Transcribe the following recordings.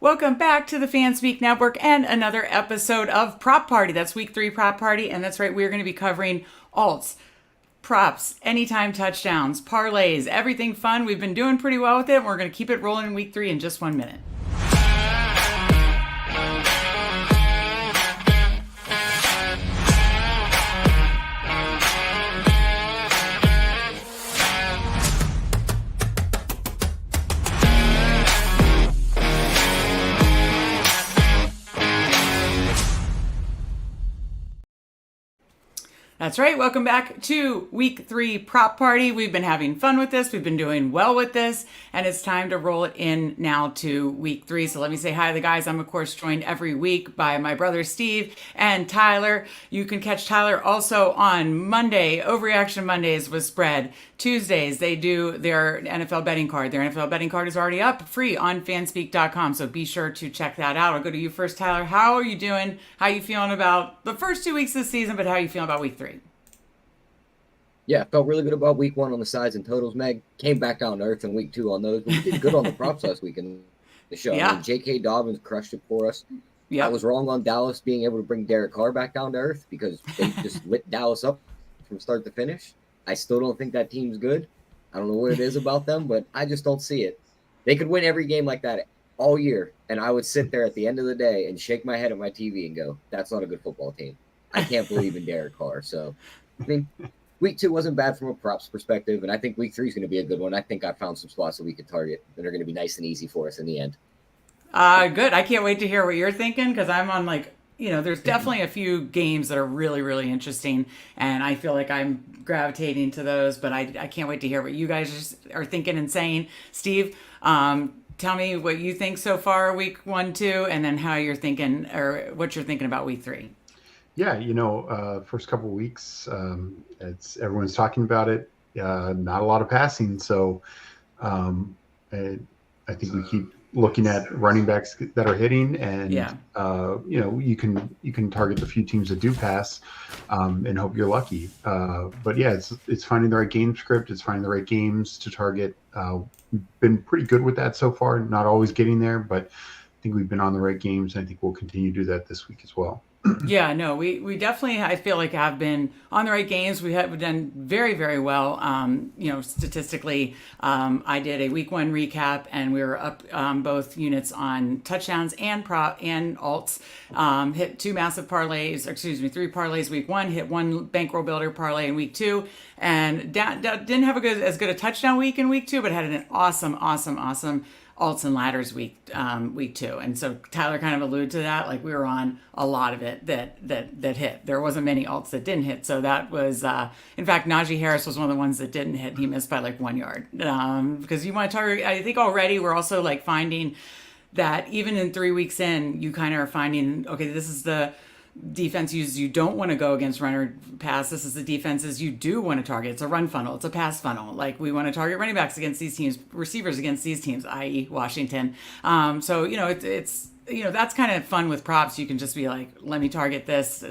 Welcome back to the Fanspeak Network and another episode of Prop Party. That's week 3 Prop Party, and that's right, we're going to be covering alts, props, anytime touchdowns, parlays, everything fun. We've been doing pretty well with it, and we're going to keep it rolling in week 3 in just 1 minute. That's right. Welcome back to week 3 Prop Party. We've been having fun with this. We've been doing well with this. And it's time to roll it in now to week 3. So let me say hi to the guys. I'm, of course, joined every week by my brother Steve and Tyler. You can catch Tyler also on Monday, Overreaction Mondays with Spread. Tuesdays, they do their NFL betting card. Their NFL betting card is already up free on fanspeak.com. So be sure to check that out. I'll go to you first, Tyler. How are you doing? How are you feeling about the first 2 weeks of the season, but how are you feeling about week 3? Yeah, felt really good about week 1 on the sides and totals, Meg. Came back down to earth in week 2 on those, but we did good on the props last week in the show. Yeah. I mean, J.K. Dobbins crushed it for us. Yeah. I was wrong on Dallas being able to bring Derek Carr back down to earth because they just lit Dallas up from start to finish. I still don't think that team's good. I don't know what it is about them, but I just don't see it. They could win every game like that all year, and I would sit there at the end of the day and shake my head at my TV and go, that's not a good football team. I can't believe in Derek Carr. So, I mean, week 2 wasn't bad from a props perspective, and I think week 3 is going to be a good one. I think I found some spots that we could target that are going to be nice and easy for us in the end. Good. I can't wait to hear what you're thinking because I'm on there's definitely a few games that are really, really interesting, and I feel like I'm gravitating to those, but I can't wait to hear what you guys are thinking and saying. Steve, tell me what you think so far, week 1, 2, and then how you're thinking or what you're thinking about week 3. Yeah, first couple of weeks, everyone's talking about it. Not a lot of passing, so I think we keep looking at running backs that are hitting, and you can target the few teams that do pass, and hope you're lucky. But yeah, it's finding the right game script. It's finding the right games to target. We've been pretty good with that so far. Not always getting there, but I think we've been on the right games, and I think we'll continue to do that this week as well. Yeah, no, we definitely, I feel like, have been on the right games. We have done very, very well. Statistically, I did a week 1 recap, and we were up both units on touchdowns and prop and alts. Hit 3 parlays week 1, hit 1 bankroll builder parlay in week 2, and didn't have as good a touchdown week in week 2, but had an awesome alts and ladders week 2. And so Tyler kind of alluded to that. Like, we were on a lot of it that hit. There wasn't many alts that didn't hit. So that was, in fact, Najee Harris was one of the ones that didn't hit. He missed by like 1 yard. Because you want to target, I think already we're also like finding that even in 3 weeks in, you kind of are finding, okay, this is the defense you don't want to go against run or pass. This is the defenses you do want to target. It's a run funnel. It's a pass funnel. Like, we want to target running backs against these teams, receivers against these teams, i.e. Washington. So, it's that's kind of fun with props. You can just be like, let me target this,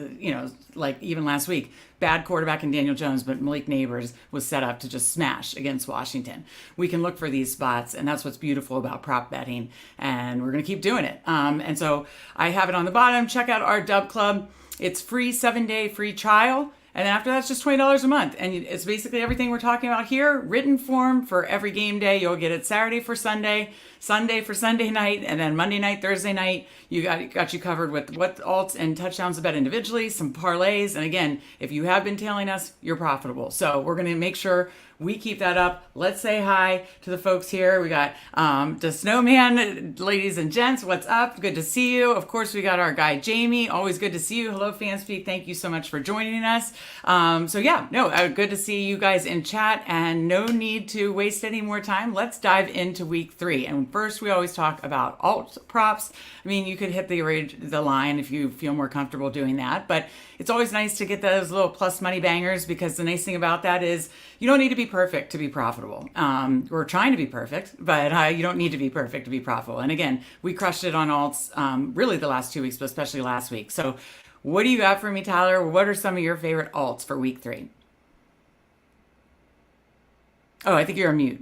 like even last week, bad quarterback in Daniel Jones, but Malik Neighbors was set up to just smash against Washington. We can look for these spots, and that's what's beautiful about prop betting, and we're going to keep doing it. And so I have it on the bottom. Check out our Dub Club. It's free 7-day free trial. And then after that, it's just $20 a month. And it's basically everything we're talking about here, written form for every game day. You'll get it Saturday for Sunday, Sunday for Sunday night, and then Monday night, Thursday night. You got you covered with what alts and touchdowns to bet individually, some parlays. And again, if you have been tailing us, you're profitable. So we're going to make sure we keep that up. Let's say hi to the folks here. We got the Snowman, ladies and gents. What's up? Good to see you. Of course, we got our guy Jamie. Always good to see you. Hello, Fanspeak. Thank you so much for joining us. Good to see you guys in chat, and no need to waste any more time. Let's dive into week 3. And first, we always talk about alt props. I mean, you could hit the line if you feel more comfortable doing that, but it's always nice to get those little plus money bangers, because the nice thing about that is you don't need to be perfect to be profitable. We're trying to be perfect, but you don't need to be perfect to be profitable. And again, we crushed it on alts really the last 2 weeks, but especially last week. So what do you got for me, Tyler? What are some of your favorite alts for week 3? Oh, I think you're on mute.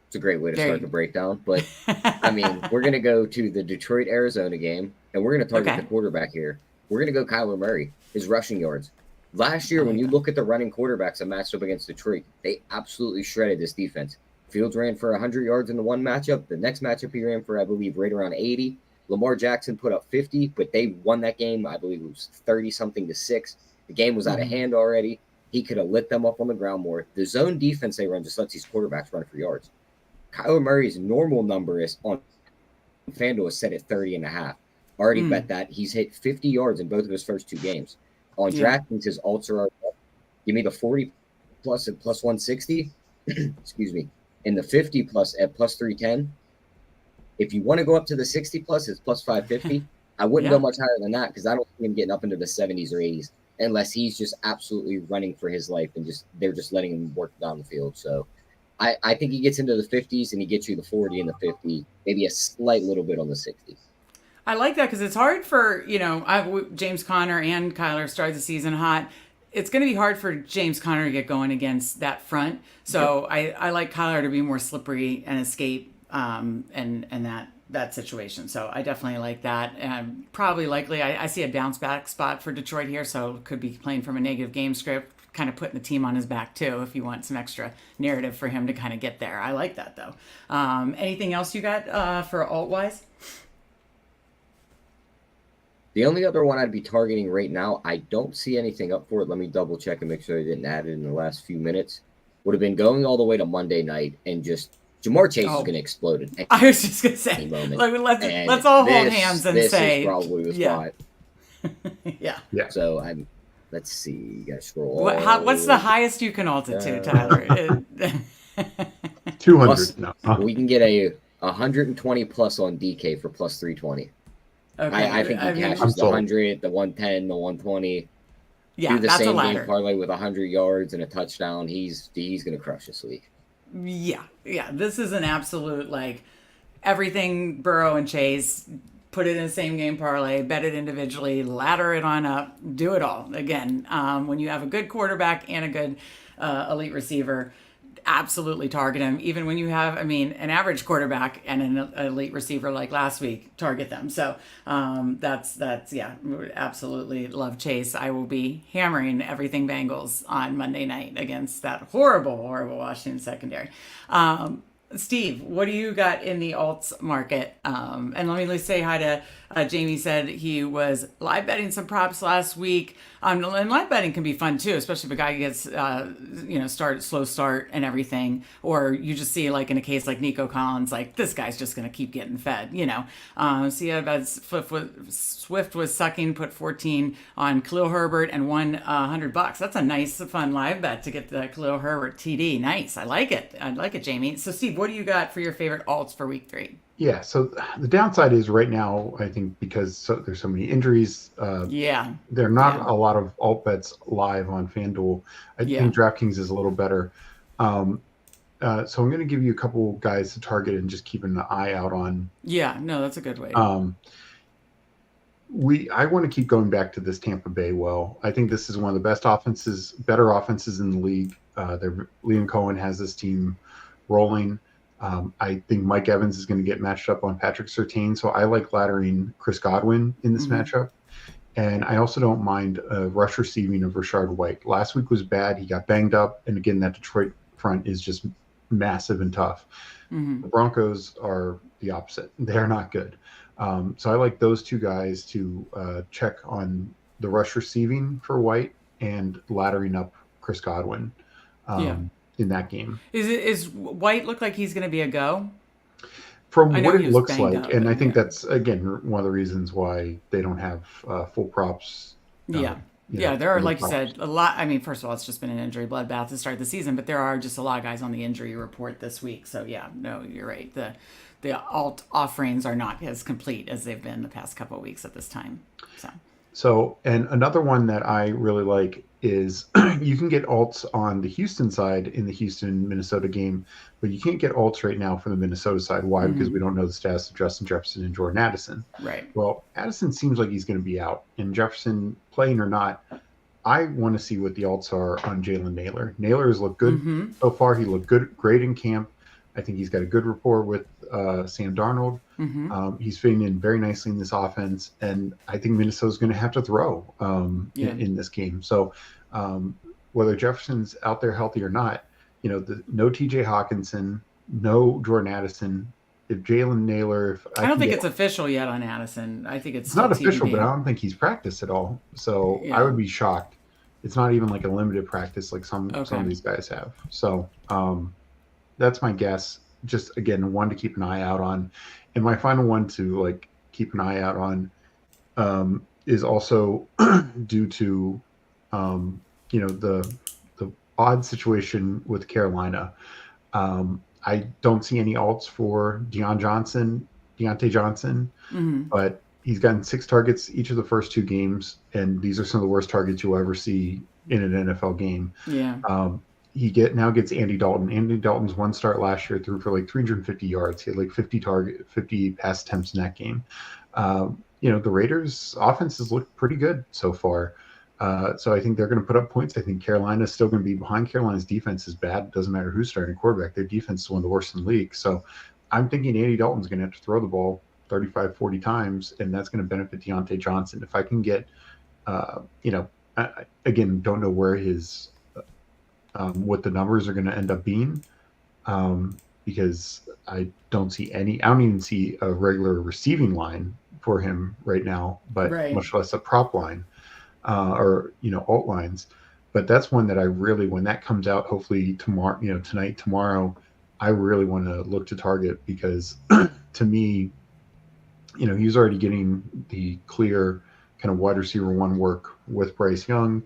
It's a great way to There start you the breakdown. But, I mean, we're going to go to the Detroit-Arizona game, and we're going to target Okay. the quarterback here. We're going to go Kyler Murray, his rushing yards. Last year, I when like you that. look at the running quarterbacks that matched up against Detroit, they absolutely shredded this defense. Fields ran for 100 yards in the one matchup. The next matchup, he ran for, I believe, right around 80. Lamar Jackson put up 50, but they won that game. I believe it was 30-something to 6. The game was out of hand already. He could have lit them up on the ground more. The zone defense they run just lets these quarterbacks run for yards. Kyler Murray's normal number is on FanDuel is set at 30.5. Already bet that. He's hit 50 yards in both of his first 2 games. On Yeah. DraftKings, his alts are up. Give me the 40 plus at plus 160. Excuse me. And the 50 plus at plus 310. If you want to go up to the 60 plus, it's plus 550. I wouldn't go much higher than that because I don't see him getting up into the 70s or 80s unless he's just absolutely running for his life and they're just letting him work down the field. So I think he gets into the 50s and he gets you the 40 and the 50, maybe a slight little bit on the 60. I like that because it's hard for, James Conner and Kyler started the season hot. It's going to be hard for James Conner to get going against that front. So I like Kyler to be more slippery and escape and that situation. So I definitely like that. And probably likely, I see a bounce back spot for Detroit here. So could be playing from a negative game script, kind of putting the team on his back too, if you want some extra narrative for him to kind of get there. I like that though. Anything else you got for alt-wise? The only other one I'd be targeting right now, I don't see anything up for it. Let me double check and make sure I didn't add it in the last few minutes. Would have been going all the way to Monday night and just Jamar Chase is going to explode at I was just going to say, let's all hold hands and say. This is probably the spot. Yeah. So let's see. You got to scroll. What's the highest you can alt it to, Tyler? 200. Plus, no. We can get a 120 plus on DK for plus 320. Okay. I think he cashes the 100, the 110, the 120. Yeah, do the that's same a ladder. game parlay with 100 yards and a touchdown. He's going to crush this week. Yeah. This is an absolute everything Burrow and Chase. Put it in the same game parlay, bet it individually, ladder it on up, do it all. Again, when you have a good quarterback and a good elite receiver, absolutely target him. Even when you have, an average quarterback and an elite receiver like last week, target them. So that's absolutely love Chase. I will be hammering everything Bengals on Monday night against that horrible Washington secondary. Steve, what do you got in the alts market? And let me say hi to Jamie. Said he was live betting some props last week. And live betting can be fun too, especially if a guy gets slow start and everything, or you just see in a case like Nico Collins, this guy's just going to keep getting fed. So yeah, about Swift was sucking, put 14 on Khalil Herbert and won $100. That's a nice, fun live bet to get the Khalil Herbert TD. Nice, I like it, Jamie. So Steve, what do you got for your favorite alts for week 3? Yeah, so the downside is right now, I think because there's so many injuries, there are not a lot of alt bets live on FanDuel. I think DraftKings is a little better. So I'm going to give you a couple guys to target and just keep an eye out on. Yeah, no, that's a good way. I want to keep going back to this Tampa Bay well. I think this is one of the better offenses in the league. Liam Cohen has this team rolling. I think Mike Evans is going to get matched up on Patrick Surtain, so I like laddering Chris Godwin in this matchup. And I also don't mind rush receiving of Rashard White. Last week was bad. He got banged up. And again, that Detroit front is just massive and tough. The Broncos are the opposite. They're not good. So I like those two guys to check on the rush receiving for White and laddering up Chris Godwin. In that game. Is White look like he's going to be a go? From what it looks like, up, and I think that's, again, one of the reasons why they don't have full props. There are, like you said, a lot. First of all, it's just been an injury bloodbath to start the season, but there are just a lot of guys on the injury report this week. So, you're right. The alt offerings are not as complete as they've been the past couple of weeks at this time. So, and another one that I really like is you can get alts on the Houston side in the Houston-Minnesota game, but you can't get alts right now for the Minnesota side. Why? Because we don't know the status of Justin Jefferson and Jordan Addison. Right. Well, Addison seems like he's going to be out, and Jefferson, playing or not, I want to see what the alts are on Jalen Naylor. Naylor has looked good so far. He looked great in camp. I think he's got a good rapport with Sam Darnold. He's fitting in very nicely in this offense, and I think Minnesota's going to have to throw in this game. So whether Jefferson's out there healthy or not, no T.J. Hawkinson, no Jordan Addison. If Jalen Naylor, I don't think it's official yet on Addison. I think it's not TBD. official, but I don't think he's practiced at all. So I would be shocked. It's not even like a limited practice like some of these guys have. So that's my guess. Just again, one to keep an eye out on, and my final one to like keep an eye out on is also due to the odd situation with Carolina. I don't see any alts for Deontay Johnson, but he's gotten 6 targets each of the first 2 games, and these are some of the worst targets you'll ever see in an NFL game. He now gets Andy Dalton. Andy Dalton's one start last year threw for like 350 yards. He had like 50 pass attempts in that game. The Raiders' offenses look pretty good so far. So I think they're going to put up points. I think Carolina's still going to be behind. Carolina's defense is bad. It doesn't matter who's starting quarterback. Their defense is one of the worst in the league. So I'm thinking Andy Dalton's going to have to throw the ball 35, 40 times, and that's going to benefit Deontay Johnson. If I can get, again, don't know where his, what the numbers are going to end up being, because I don't even see a regular receiving line for him right now, but much less a prop line. Or alt lines, but that's one that I really, when that comes out, hopefully tomorrow, I really want to look to target, because to me, he's already getting the clear kind of wide receiver 1 work with Bryce Young.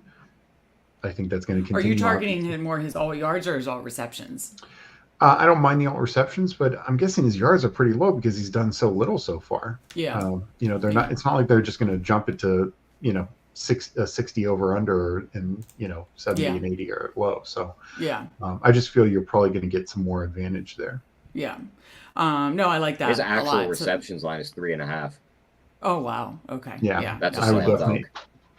I think that's going to continue. Are you targeting him more his all yards or his all receptions? I don't mind the alt receptions, but I'm guessing his yards are pretty low because he's done so little so far. They're not. It's not like they're just going to jump it to 60 over under, and 70 and 80 are low. So I just feel you're probably going to get some more advantage there. No, I like that. His actual receptions line is 3.5. Oh wow. Okay. That's a slam dunk.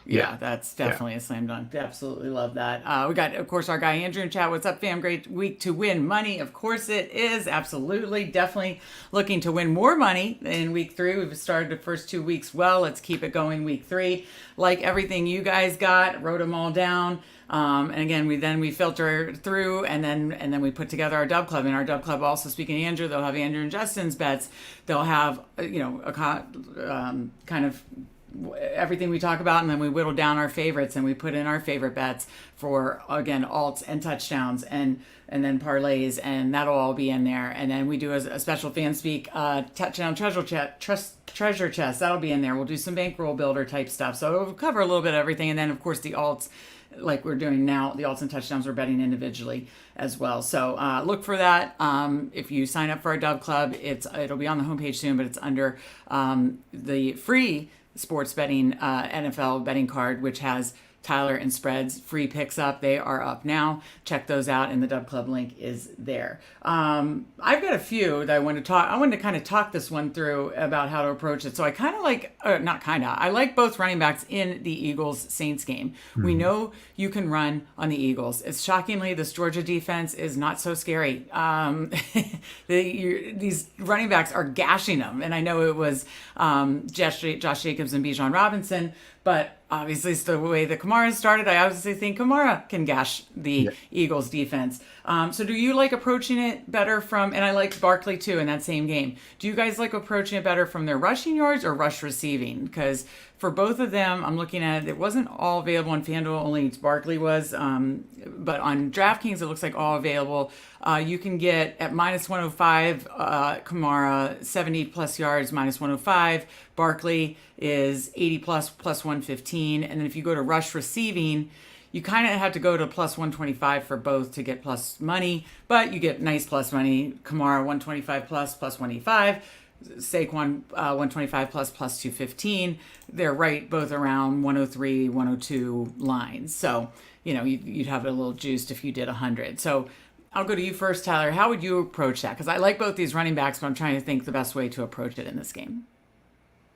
That's definitely a slam dunk. Absolutely love that. We got, of course, our guy Andrew in chat. What's up, fam? Great week to win money. Of course it is. Absolutely. Definitely looking to win more money in week 3. We've started the first 2 weeks well. Let's keep it going week 3. Like everything you guys got, wrote them all down. And again, we filter through, and then we put together our Dub Club. And our Dub Club, also speaking to Andrew, they'll have Andrew and Justin's bets. They'll have kind of everything we talk about, and then we whittle down our favorites, and we put in our favorite bets for, again, alts and touchdowns, and then parlays, and that'll all be in there. And then we do a special Fanspeak touchdown treasure chest. That'll be in there. We'll do some bankroll builder type stuff. So it'll cover a little bit of everything. And then, of course, the alts, like we're doing now, the alts and touchdowns we're betting individually as well. So look for that. If you sign up for our Dub Club, it'll be on the homepage soon, but it's under the free sports betting NFL betting card, which has Tyler and Spread's free picks up. They are up now. Check those out, and the Dub Club link is there. I've got a few that I want to talk. I wanted to kind of talk this one through about how to approach it. So I kind of like, I like both running backs in the Eagles-Saints game. We know you can run on the Eagles. It's shockingly, this Georgia defense is not so scary. These running backs are gashing them. And I know it was Josh Jacobs and Bijan Robinson, but obviously it's the way that Kamara started. I obviously think Kamara can gash the Eagles defense. So do you like approaching it better from, and I like Barkley too in that same game. Do you guys like approaching it better from their rushing yards or rush receiving? Because for both of them, I'm looking at it wasn't all available on FanDuel, only Barkley was. But on DraftKings, it looks like all available. You can get at minus 105, Kamara, 70 plus yards, minus 105. Barkley is 80 plus 115. And then if you go to rush receiving, you kind of have to go to plus 125 for both to get plus money, but you get nice plus money. Kamara 125 plus 185. Saquon 125 plus 215. They're right both around 103, 102 lines. So, you'd have it a little juiced if you did 100. So I'll go to you first, Tyler. How would you approach that? Because I like both these running backs, but I'm trying to think the best way to approach it in this game.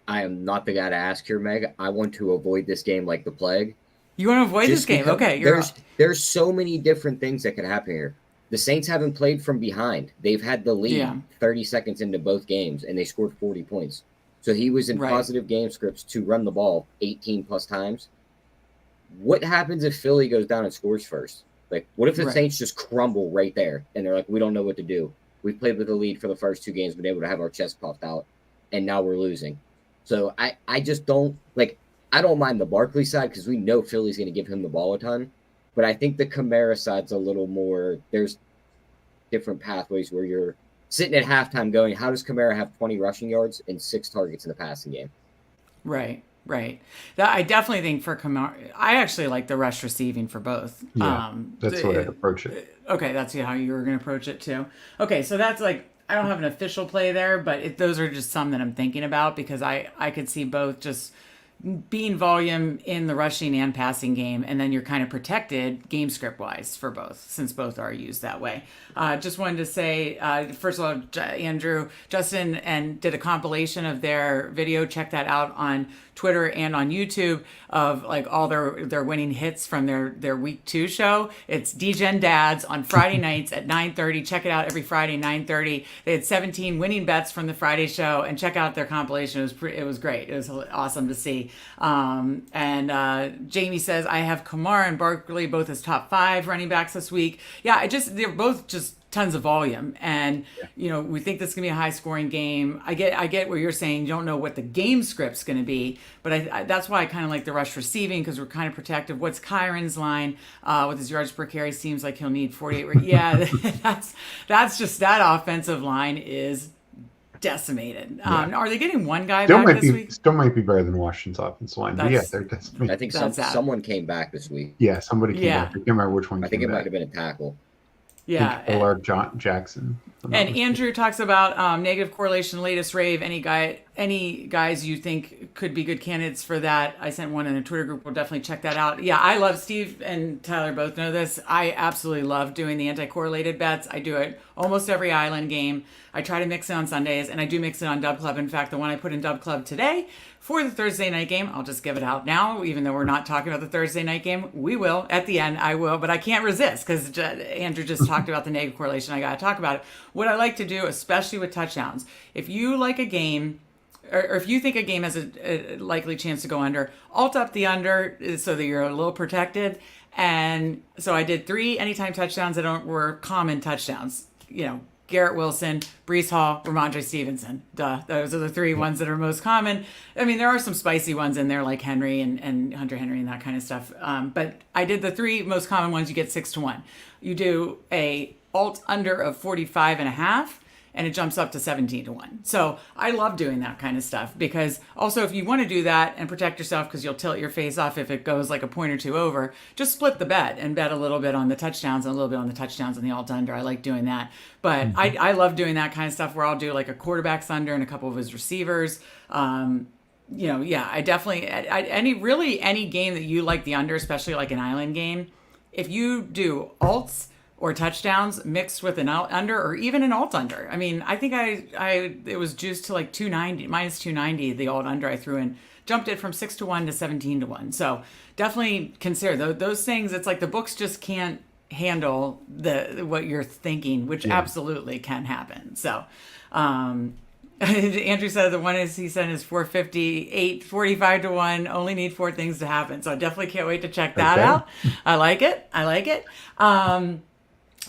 I am not the guy to ask here, Meg. I want to avoid this game like the plague. You want to avoid this game? Okay. There's so many different things that could happen here. the Saints haven't played from behind. They've had the lead 30 seconds into both games, and they scored 40 points. So he was in positive game scripts to run the ball 18 plus times. What happens if Philly goes down and scores first? Like, what if the Saints just crumble right there, and they're like, we don't know what to do. We've played with the lead for the first 2 games, been able to have our chest puffed out, and now we're losing. So I just don't, like, I don't mind the Barkley side because we know Philly's going to give him the ball a ton. But I think the Kamara side's a little more, there's different pathways where you're sitting at halftime going, how does Kamara have 20 rushing yards and 6 targets in the passing game? Right. That I definitely think for Kamara, I actually like the rush receiving for both. Yeah, that's the way I'd approach it. Okay, that's how you were going to approach it too. Okay, so that's like, I don't have an official play there, but those are just some that I'm thinking about because I could see both just being volume in the rushing and passing game, and then you're kind of protected game script wise for both, since both are used that way. Just wanted to say, first of all, Andrew, Justin, and did a compilation of their video. Check that out on Twitter and on YouTube of like all their winning hits from their week 2 show. It's DGen Dads on Friday nights at 9:30. Check it out every Friday 9:30. They had 17 winning bets from the Friday show, and check out their compilation. It was great. It was awesome to see. Jamie says, I have Kamara and Barkley both as top 5 running backs this week. Yeah, they're both just tons of volume, and we think this is gonna be a high scoring game. I get what you're saying. You don't know what the game script's gonna be, but I that's why I kind of like the rush receiving, because we're kind of protective. What's Kyron's line with his yards per carry? Seems like he'll need 48. Yeah, that's just, that offensive line is decimated. Are they getting one guy back this week? Still might be better than Washington's offensive line. But yeah, they're decimated. I think someone came back this week. Yeah, somebody came back. I can't remember which one. I think it might have been a tackle. Yeah, or Jackson. And Andrew talks about negative correlation, latest rave. Any guys you think could be good candidates for that? I sent one in a Twitter group. We'll definitely check that out. Yeah, I love, Steve and Tyler both know this, I absolutely love doing the anti-correlated bets. I do it almost every island game. I try to mix it on Sundays, and I do mix it on Dub Club. In fact, the one I put in Dub Club today for the Thursday night game, I'll just give it out now, even though we're not talking about the Thursday night game. We will. At the end, I will, but I can't resist because Andrew just talked about the negative correlation. I got to talk about it. What I like to do, especially with touchdowns, if you like a game, or if you think a game has a likely chance to go under, alt up the under so that you're a little protected. And so I did 3 anytime touchdowns that were common touchdowns. Garrett Wilson, Breece Hall, Ramondre Stevenson. Duh. Those are the 3 ones that are most common. I mean, there are some spicy ones in there like Henry and Hunter Henry and that kind of stuff. But I did the 3 most common ones. You get 6-1. You do a alt under of 45.5, and it jumps up to 17-1. So I love doing that kind of stuff, because also if you want to do that and protect yourself, because you'll tilt your face off if it goes like a point or 2 over, just split the bet and bet a little bit on the touchdowns and a little bit on the touchdowns and the alt under. I like doing that. But I love doing that kind of stuff where I'll do like a quarterback's under and a couple of his receivers. I definitely, any game that you like the under, especially like an island game, if you do alts or touchdowns mixed with an under or even an alt under. I mean, I think it was juiced to like 290, minus 290, the alt under I threw in, jumped it from 6-1 to 17-1. So definitely consider those things. It's like the books just can't handle what you're thinking, which absolutely can happen. So, Andrew said the one he sent is 458, 45-1, only need 4 things to happen. So I definitely can't wait to check that out. I like it.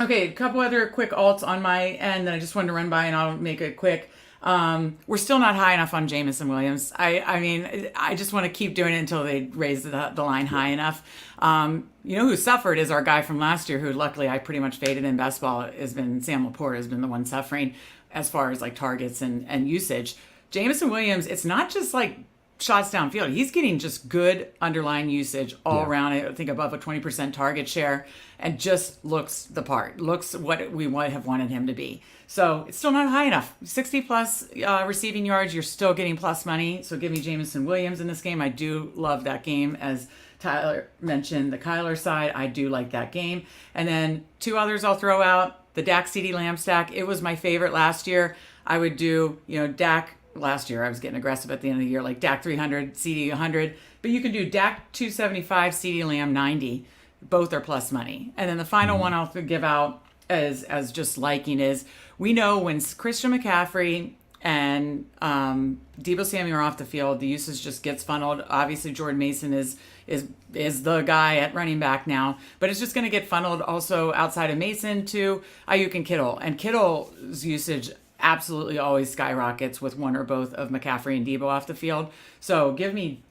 Okay, a couple other quick alts on my end that I just wanted to run by, and I'll make it quick. We're still not high enough on Jameson Williams. I mean, I just want to keep doing it until they raise the line high enough. Who suffered is our guy from last year, who luckily I pretty much faded in best ball, has been Sam Laporte, has been the one suffering as far as like targets and usage. Jameson Williams, it's not just like shots downfield. He's getting just good underlying usage all around. I think above a 20% target share, and just looks the part. Looks what we would have wanted him to be. So it's still not high enough. 60 plus receiving yards, you're still getting plus money. So give me Jameson Williams in this game. I do love that game. As Tyler mentioned, the Kyler side, I do like that game. And then 2 others I'll throw out. The Dak CD Lamb stack. It was my favorite last year. I would do, Dak. Last year I was getting aggressive at the end of the year, like Dak 300, CD 100. But you can do Dak 275, CD Lamb 90. Both are plus money. And then the final one I'll give out as just liking is we know when Christian McCaffrey and Deebo Samuel are off the field, the usage just gets funneled. Obviously, Jordan Mason is the guy at running back now, but it's just going to get funneled also outside of Mason to Ayuk and Kittle. And Kittle's usage absolutely always skyrockets with one or both of McCaffrey and Deebo off the field. So give me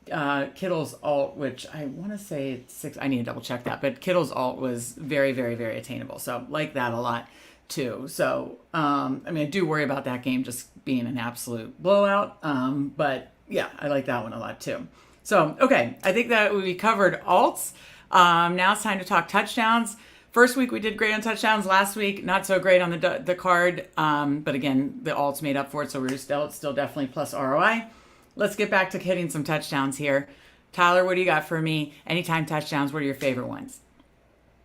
Kittle's alt, which I want to say it's 6. I need to double check that, but Kittle's alt was very, very, very attainable. So like that a lot too. So, I mean, I do worry about that game just being an absolute blowout. But yeah, I like that one a lot too. So, okay. I think that we covered alts. Now it's time to talk touchdowns. First week we did great on touchdowns. Last week, not so great on the card. But again, the alts made up for it. So we're still definitely plus ROI. Let's get back to hitting some touchdowns here. Tyler, what do you got for me? Anytime touchdowns, what are your favorite ones?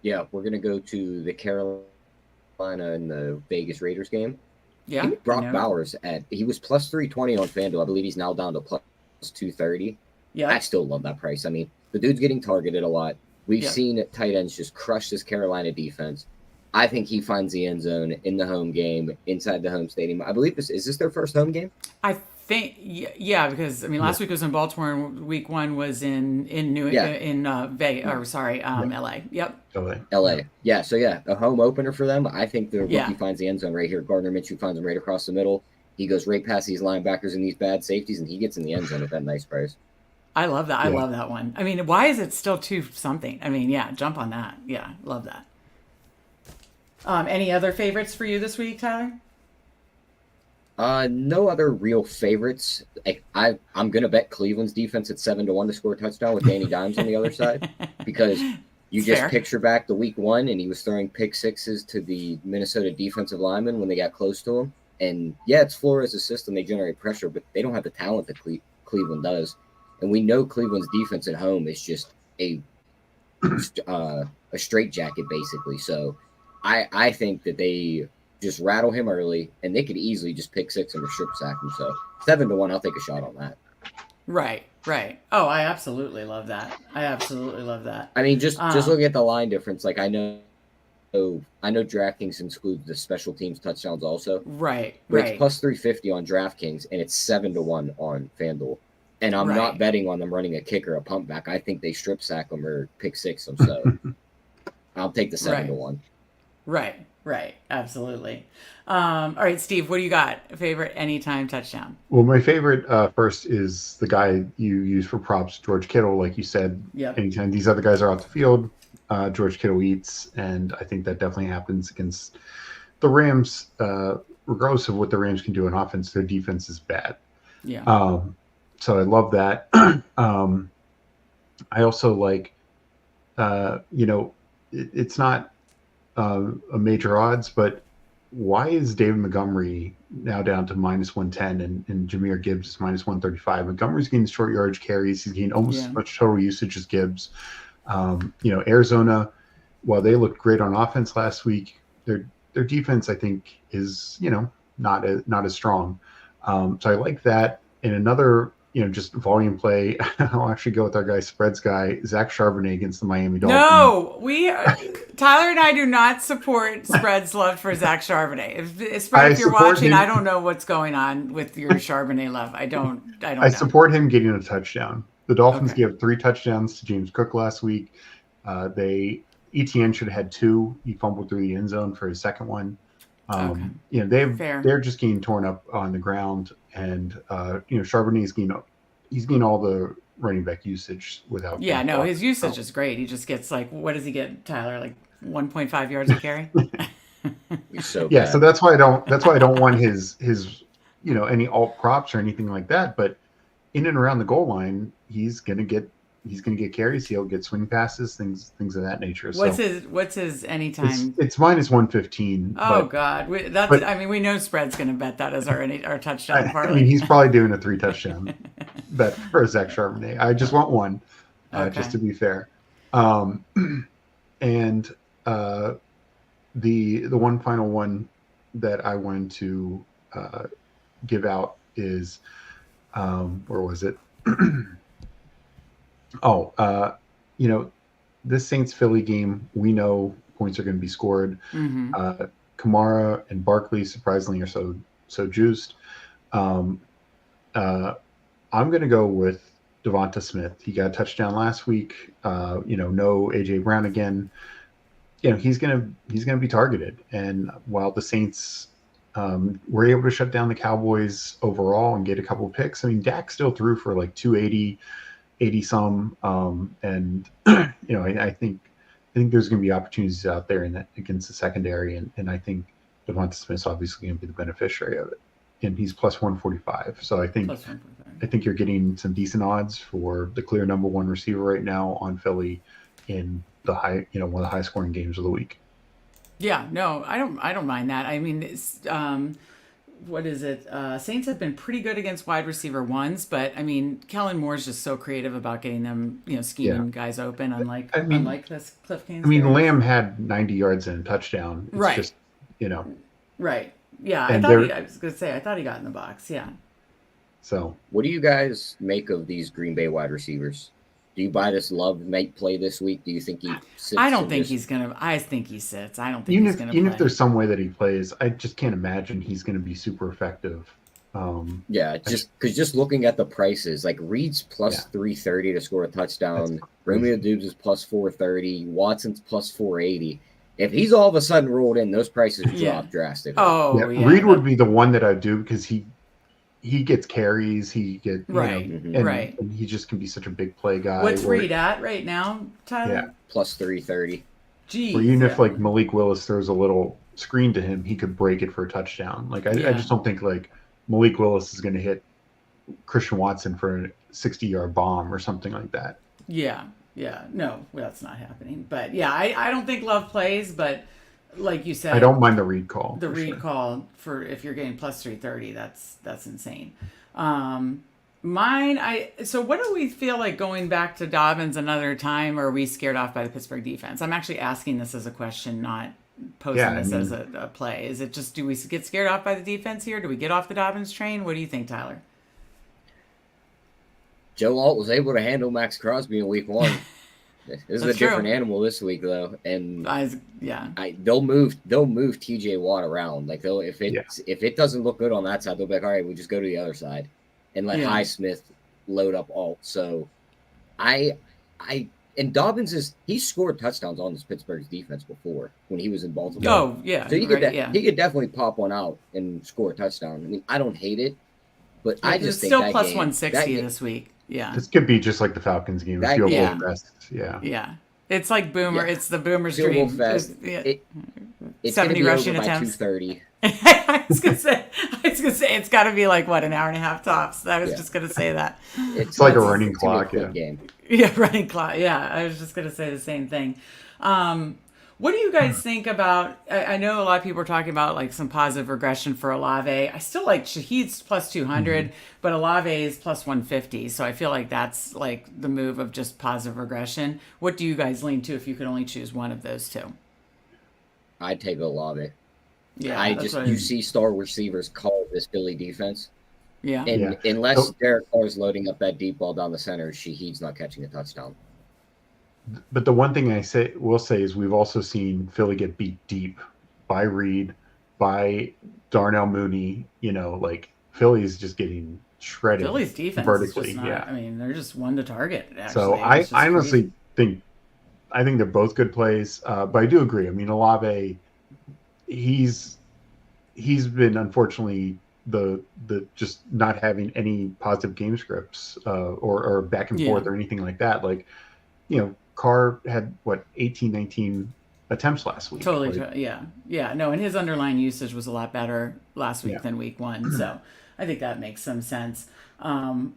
Yeah, we're going to go to the Carolina and the Vegas Raiders game. Yeah. Brock Bowers he was plus 320 on FanDuel. I believe he's now down to plus 230. Yeah. I still love that price. I mean, the dude's getting targeted a lot. We've seen tight ends just crush this Carolina defense. I think he finds the end zone in the home game, inside the home stadium. I believe is this their first home game? I think, yeah, because I mean, last week was in Baltimore, and week 1 was in Vegas, or sorry, LA. Yep. LA. Yeah. So a home opener for them. I think the rookie finds the end zone right here. Gardner Minshew finds him right across the middle. He goes right past these linebackers and these bad safeties, and he gets in the end zone at that nice price. I love that. I love that one. I mean, why is it still 2 something? I mean, yeah, jump on that. Yeah, love that. Any other favorites for you this week, Tyler? No other real favorites. I'm gonna bet Cleveland's defense at 7-1 to score a touchdown with Danny Dimes on the other side, because you just picture back to week 1 and he was throwing pick sixes to the Minnesota defensive linemen when they got close to him. And yeah, it's Flores' system. They generate pressure, but they don't have the talent that Cleveland does. And we know Cleveland's defense at home is just a straitjacket, basically. So I think that they just rattle him early, and they could easily just pick 6 him or strip sack him. So 7-1, I'll take a shot on that. Right. Oh, I absolutely love that. I mean, just looking at the line difference, like I know DraftKings includes the special teams touchdowns also. Right. But it's plus 350 on DraftKings, and it's 7-1 on FanDuel. And I'm not betting on them running a kick or a pump back. I think they strip sack them or pick 6 them. So I'll take the 7-1. Right. Absolutely. All right, Steve, what do you got? Favorite anytime touchdown? Well, my favorite first is the guy you use for props, George Kittle. Like you said, anytime these other guys are off the field, George Kittle eats. And I think that definitely happens against the Rams. Regardless of what the Rams can do in offense, their defense is bad. Yeah. So I love that. I also like, it's not a major odds, but why is David Montgomery now down to minus 110 and Jahmyr Gibbs is minus 135? Montgomery's getting short yardage carries. He's getting almost as much total usage as Gibbs. Arizona, while they looked great on offense last week, their defense, I think, is, not as strong. So I like that. And another, just volume play, I'll actually go with our spreads guy, Zach Charbonnet against the Miami Dolphins. No, Tyler and I do not support spreads love for Zach Charbonnet. If you're watching, I don't know what's going on with your Charbonnet love. I don't know. I support him getting a touchdown. The Dolphins gave 3 touchdowns to James Cook last week. ETN should have had 2. He fumbled through the end zone for his second one. They're just getting torn up on the ground, and Charbonnet's getting all the running back usage without. Yeah, no, his usage is great. He just gets what does he get, Tyler? Like 1.5 yards a carry. So that's why I don't want his any alt props or anything like that. But in and around the goal line, he's gonna get carries. He'll get swing passes, things of that nature. What's his anytime? It's minus 115. Oh God, we know spread's going to bet that as our touchdown parlay. I mean, he's probably doing a 3 touchdown bet for Zach Charbonnet. I just want one, just to be fair. And the one final one that I wanted to give out is where was it? This Saints Philly game, we know points are going to be scored. Mm-hmm. Kamara and Barkley surprisingly are so juiced. Um, I'm going to go with Devonta Smith. He got a touchdown last week. No AJ Brown again. He's gonna be targeted. And while the Saints were able to shut down the Cowboys overall and get a couple of picks, I mean, Dak still threw for like 280, 80 some. And I think there's going to be opportunities out there against the secondary, and I think Devonta Smith's obviously going to be the beneficiary of it. And he's plus 145. So I think you're getting some decent odds for the clear number one receiver right now on Philly in the high, one of the high scoring games of the week. Yeah, no, I don't mind that. I mean, it's, what is it? Saints have been pretty good against wide receiver ones, but I mean, Kellen Moore's just so creative about getting them, scheming guys open. Unlike this Cliff Kingsbury. I mean, Lamb had 90 yards and a touchdown. It's right. Just, Right. Yeah, And I was gonna say I thought he got in the box. Yeah. So, what do you guys make of these Green Bay wide receivers? Do you buy this Love make play this week? Do you think he sits? I don't think he's gonna. I think he sits. I don't think even he's if gonna. even play. if there's some way that he plays, I just can't imagine he's going to be super effective. Just looking at the prices, like Reed's plus 330 to score a touchdown. Romeo Dubes is plus 430. Watson's plus 480. If he's all of a sudden rolled in, those prices drop drastically. Oh, yeah. Reed would be the one that I'd do because he gets carries. He gets and he just can be such a big play guy. What's Reed at right now, Tyler? Yeah, plus 330. Geez, or even if like Malik Willis throws a little screen to him, he could break it for a touchdown. Like I just don't think like Malik Willis is going to hit Christian Watson for a 60-yard bomb or something like that. Yeah. No, that's not happening. But yeah, I don't think Love plays, but like you said, I don't mind the Reed call. The Reed call for if you're getting plus 330, that's insane. So what do we feel like going back to Dobbins another time, or are we scared off by the Pittsburgh defense? I'm actually asking this as a question, not posing this as a play. Is it just, do we get scared off by the defense here? Do we get off the Dobbins train? What do you think, Tyler? Joe Alt was able to handle Max Crosby in week one. This is a different animal this week, though, and they'll move TJ Watt around. Like if it doesn't look good on that side, they'll be like, all right, we just go to the other side and let Highsmith load up Alt. So and Dobbins he's scored touchdowns on this Pittsburgh's defense before when he was in Baltimore. Oh yeah, so he could definitely pop one out and score a touchdown. I mean, I don't hate it, but I just think still plus 160 this week. Yeah, this could be just like the Falcons game. Field goal fest. Yeah. It's like Boomer. Yeah. It's the Boomer's dream. Fest. It's 70 rushing attempts. 230. I was gonna say it's got to be like an hour and a half tops. I was just gonna say that. It's like a running clock. Game. Running clock. Yeah, I was just gonna say the same thing. What do you guys think about? I know a lot of people are talking about like some positive regression for Olave. I still like Shaheed's plus 200, but Olave is plus 150. So I feel like that's like the move of just positive regression. What do you guys lean to if you could only choose one of those two? I'd take Olave. Yeah, you see star receivers call this Philly defense. Yeah, and unless Derek Carr is loading up that deep ball down the center, Shaheed's not catching a touchdown. But the one thing will say is we've also seen Philly get beat deep by Reed, by Darnell Mooney. Like Philly is just getting shredded. Philly's defense vertically. Is just not, I mean, they're just one to target. Actually. So I honestly think they're both good plays. But I do agree. I mean, Olave, he's been unfortunately the just not having any positive game scripts or back and forth or anything like that. Like, Carr had 18, 19 attempts last week. Totally. No, and his underlying usage was a lot better last week than week one. So I think that makes some sense. I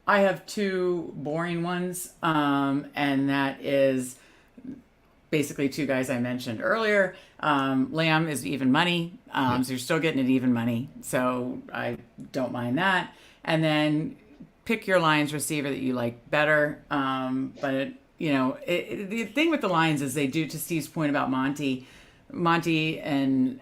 have two boring ones, and that is basically two guys I mentioned earlier. Lamb is even money, so you're still getting it even money. So I don't mind that. And then pick your Lions receiver that you like better, but the thing with the Lions is they do, to Steve's point about Monty and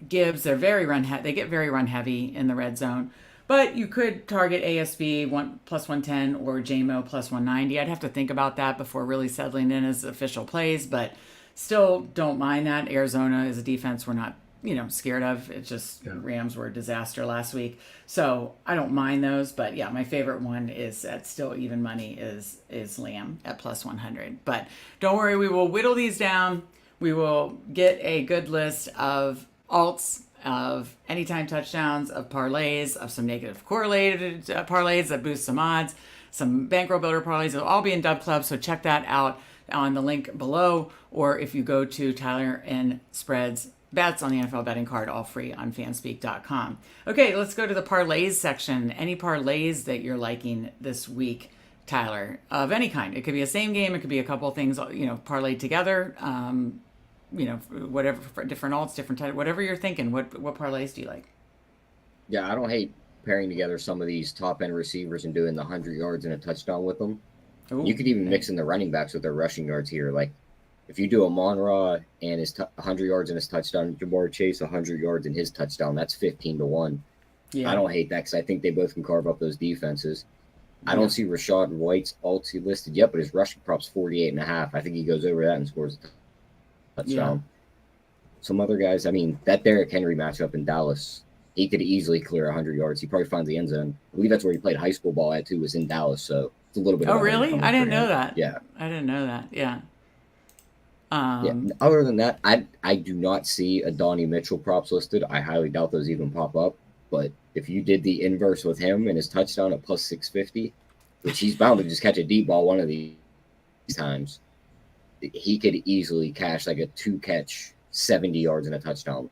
Gibbs, they're very they get very run heavy in the red zone. But you could target ASB plus 110 or JMO plus 190. I'd have to think about that before really settling in as official plays. But Still don't mind that. Arizona is a defense we're not, scared of. It's just Rams were a disaster last week. So I don't mind those. But yeah, my favorite one is at still even money is Lamb at plus 100. But don't worry, we will whittle these down. We will get a good list of alts, of anytime touchdowns, of parlays, of some negative correlated parlays that boost some odds, some bankroll builder parlays. It'll all be in Dub Club. So check that out on the link below. Or if you go to Tyler and Spreads bets on the NFL betting card, all free on fanspeak.com. Okay, let's go to the parlays section. Any parlays that you're liking this week, Tyler, of any kind? It could be a same game. It could be a couple of things, parlayed together. Whatever, different alts, different type, whatever you're thinking. What parlays do you like? Yeah, I don't hate pairing together some of these top end receivers and doing the 100 yards and a touchdown with them. Ooh, you could even mix in the running backs with their rushing yards here. Like if you do a Monra and his 100 yards and his touchdown, Jamar Chase 100 yards and his touchdown, that's 15-1. Yeah. I don't hate that because I think they both can carve up those defenses. I don't see Rashad White's alts listed yet, but his rushing prop's 48.5. I think he goes over that and scores a touchdown. Yeah. Some other guys, I mean, that Derrick Henry matchup in Dallas, he could easily clear 100 yards. He probably finds the end zone. I believe that's where he played high school ball at, too, was in Dallas. So it's a little bit. Oh, really? I didn't know that. Yeah. I didn't know that. Yeah. Other than that, I do not see a Donnie Mitchell props listed. I highly doubt those even pop up. But if you did the inverse with him and his touchdown at plus 650, which he's bound to just catch a deep ball one of these times, he could easily cash like a 2-catch, 70 yards and a touchdown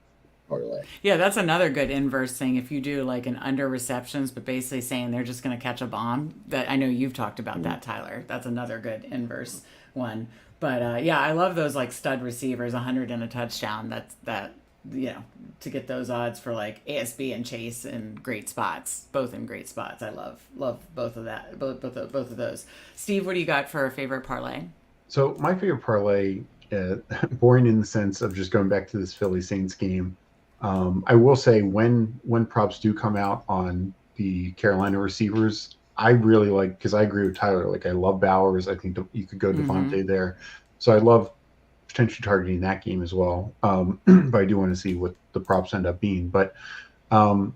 parlay. Yeah, that's another good inverse thing. If you do like an under receptions, but basically saying they're just going to catch a bomb. That I know you've talked about that, Tyler. That's another good inverse one. But I love those like stud receivers, 100 and a touchdown. That to get those odds for like ASB and Chase in great spots, both in great spots. I love both of that, both of those. Steve, what do you got for a favorite parlay? So my favorite parlay, boring in the sense of just going back to this Philly Saints game. I will say when props do come out on the Carolina receivers, I really like, because I agree with Tyler. Like I love Bowers. I think you could go Devontae there. So I love potentially targeting that game as well. But I do want to see what the props end up being. But for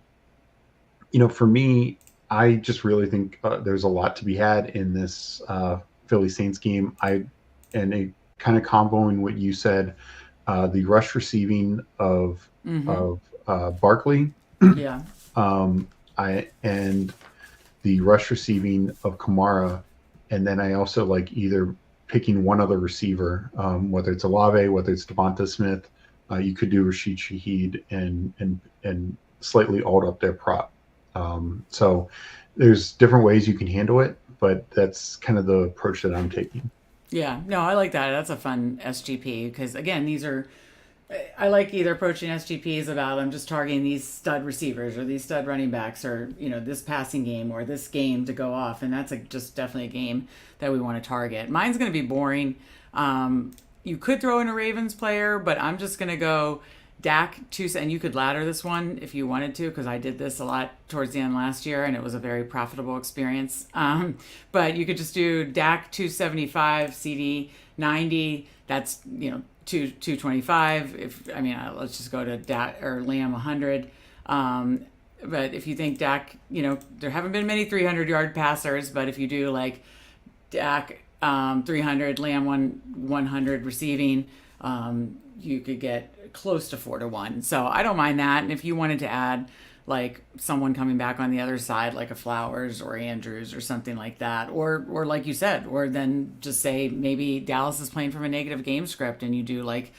me, I just really think there's a lot to be had in this Philly Saints game. And a kind of comboing what you said, the rush receiving of Barkley, and the rush receiving of Kamara, and then I also like either picking one other receiver, whether it's Olave, whether it's Devonta Smith. You could do Rashid Shaheed and slightly alt up their prop. So there's different ways you can handle it, but that's kind of the approach that I'm taking. Yeah, no, I like that. That's a fun SGP because, again, I like either approaching SGPs about I'm just targeting these stud receivers or these stud running backs or, this passing game or this game to go off. And that's just definitely a game that we want to target. Mine's going to be boring. You could throw in a Ravens player, but I'm just going to go Dak, and you could ladder this one if you wanted to, because I did this a lot towards the end last year, and it was a very profitable experience. But you could just do Dak 275, CD 90. That's 225. Let's just go to Dak or Lamb 100. But if you think Dak, there haven't been many 300-yard passers, but if you do like Dak 300, Lamb 100 receiving, you could get close to 4-1. So I don't mind that. And if you wanted to add like someone coming back on the other side, like a Flowers or Andrews or something like that, or like you said, or then just say maybe Dallas is playing from a negative game script and you do like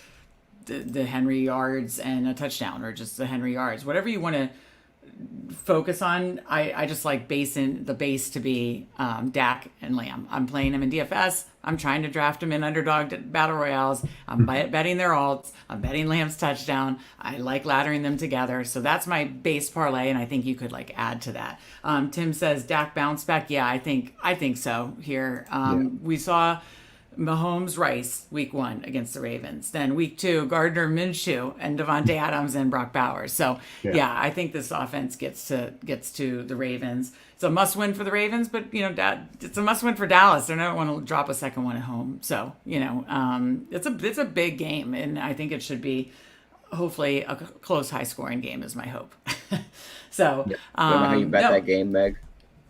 the Henry yards and a touchdown, or just the Henry yards, whatever you want to focus on. I just like the base to be Dak and Lamb. I'm playing him in DFS. I'm trying to draft him in Underdog Battle Royales. I'm betting their alts. I'm betting Lamb's touchdown. I like laddering them together. So that's my base parlay, and I think you could like add to that. Tim says Dak bounce back. Yeah, I think so here. We saw Mahomes Rice week 1 against the Ravens. Then week 2, Gardner Minshew and Devontae Adams and Brock Bowers. So yeah, I think this offense gets to the Ravens. It's a must win for the Ravens, but it's a must win for Dallas. They don't want to drop a second one at home. So it's a big game, and I think it should be hopefully a close, high scoring game is my hope. So You know how you bet that game, Meg?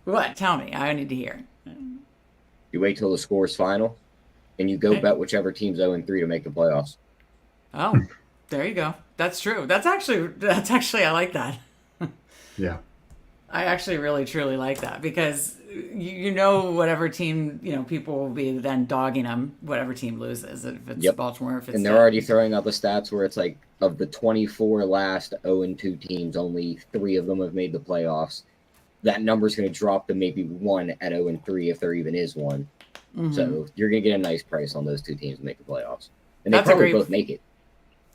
What? Tell me. I need to hear. You wait till the score's final, and you go bet whichever team's 0-3 to make the playoffs. Oh, there you go. That's true. That's actually I like that. Yeah. I actually really truly like that, because whatever team, people will be then dogging them, whatever team loses, if it's Baltimore, if it's, and they're already throwing out the stats where it's like, of the 24 last 0-2 teams, only 3 of them have made the playoffs. That number's going to drop to maybe 1 at 0-3 if there even is one. Mm-hmm. So you're going to get a nice price on those 2 teams to make the playoffs, and they probably both make it.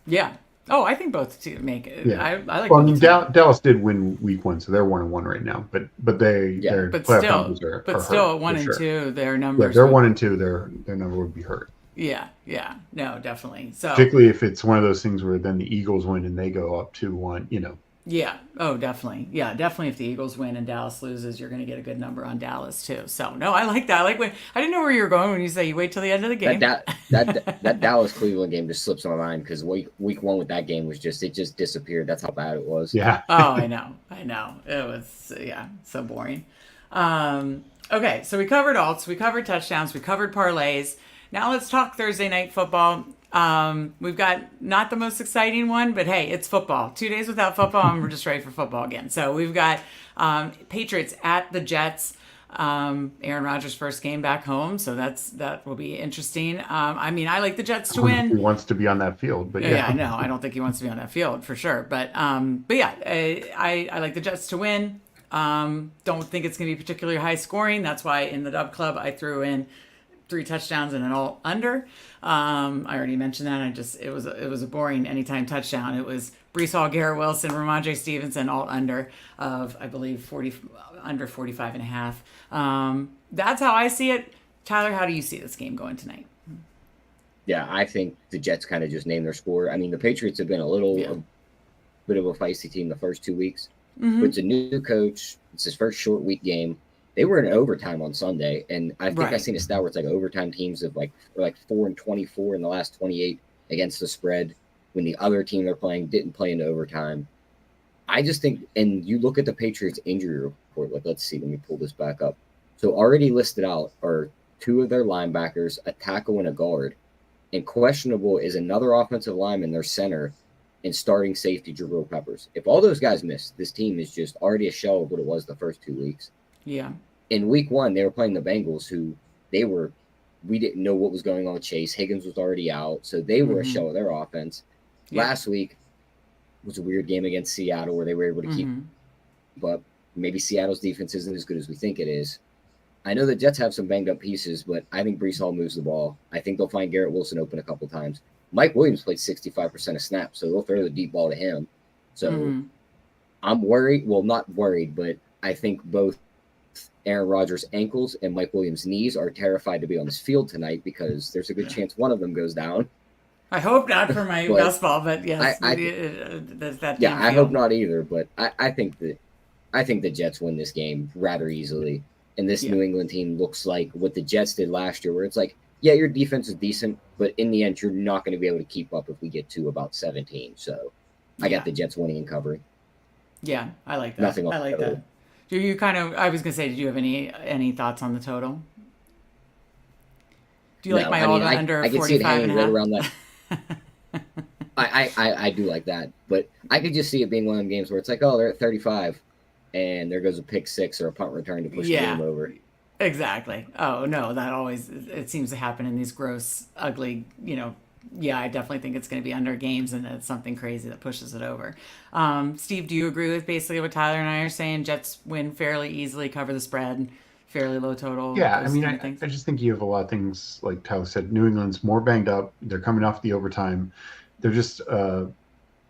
Yeah. Oh, I think both teams make it. Yeah. I like. Well, I mean, Dallas did win week 1, so they're 1-1 right now. But their playoff numbers are still hurt, 1 and sure. 2. Their numbers. Yeah, they're 1 and 2. Their number would be hurt. Yeah. No, definitely. So particularly if it's one of those things where then the Eagles win and they go up 2-1. Yeah. Oh, definitely. Yeah, definitely. If the Eagles win and Dallas loses, you're going to get a good number on Dallas too. So no, I like that. I didn't know where you were going when you say you wait till the end of the game. That Dallas Cleveland game just slips my mind, because week 1 with that game was just disappeared. That's how bad it was. Yeah. Oh, I know. It was so boring. Okay, so we covered alts, we covered touchdowns, we covered parlays. Now let's talk Thursday night football. We've got not the most exciting one, but hey, it's football. 2 days without football, and we're just ready for football again. So we've got Patriots at the Jets. Aaron Rodgers' first game back home, so that will be interesting. I like the Jets to win. He wants to be on that field, but yeah, I know. I don't think he wants to be on that field for sure, but yeah, I like the Jets to win. Don't think it's going to be particularly high scoring. That's why in the Dub Club I threw in 3 touchdowns and an all under. I already mentioned that. It was a boring anytime touchdown. It was Breece Hall, Garrett Wilson, Ramondre Stevenson, all under of, I believe, under 45 and a half. That's how I see it. Tyler, how do you see this game going tonight? Yeah, I think the Jets kind of just named their score. I mean, the Patriots have been a bit of a feisty team the first 2 weeks. Mm-hmm. But it's a new coach. It's his first short week game. They were in overtime on Sunday, and I think I've seen a stat where it's like overtime teams have like 4-24 in the last 28 against the spread, when the other team they're playing didn't play into overtime. I just think, and you look at the Patriots injury report, let's see, let me pull this back up. So already listed out are 2 of their linebackers, a tackle and a guard, and questionable is another offensive lineman, their center, and starting safety Jabril Peppers. If all those guys miss, this team is just already a shell of what it was the first 2 weeks. Yeah. In week 1, they were playing the Bengals, who we didn't know what was going on with Chase. Higgins was already out, so they were a shell of their offense. Yeah. Last week was a weird game against Seattle where they were able to keep, but maybe Seattle's defense isn't as good as we think it is. I know the Jets have some banged up pieces, but I think Breece Hall moves the ball. I think they'll find Garrett Wilson open a couple times. Mike Williams played 65% of snaps, so they'll throw the deep ball to him. So I'm worried. Well, not worried, but I think both Aaron Rodgers' ankles and Mike Williams' knees are terrified to be on this field tonight, because there's a good chance one of them goes down. I hope not for my best ball, but yes, I hope not either. But I think the Jets win this game rather easily. And this New England team looks like what the Jets did last year, where it's like, yeah, your defense is decent, but in the end, you're not going to be able to keep up if we get to about 17. So I got the Jets winning and covering. Yeah, I like that. Nothing I like that. Do you I was going to say, did you have any thoughts on the total? Do you like my under 45 and a half? I can see it hanging right around that. I do like that, but I could just see it being one of them games where it's like, oh, they're at 35, and there goes a pick 6 or a punt return to push the game over. Exactly. Oh no, it seems to happen in these gross, ugly, I definitely think it's going to be under games, and it's something crazy that pushes it over. Steve, do you agree with basically what Tyler and I are saying? Jets win fairly easily, cover the spread, fairly low total. Yeah, I mean, I just think you have a lot of things, like Tyler said. New England's more banged up. They're coming off the overtime. They're just, a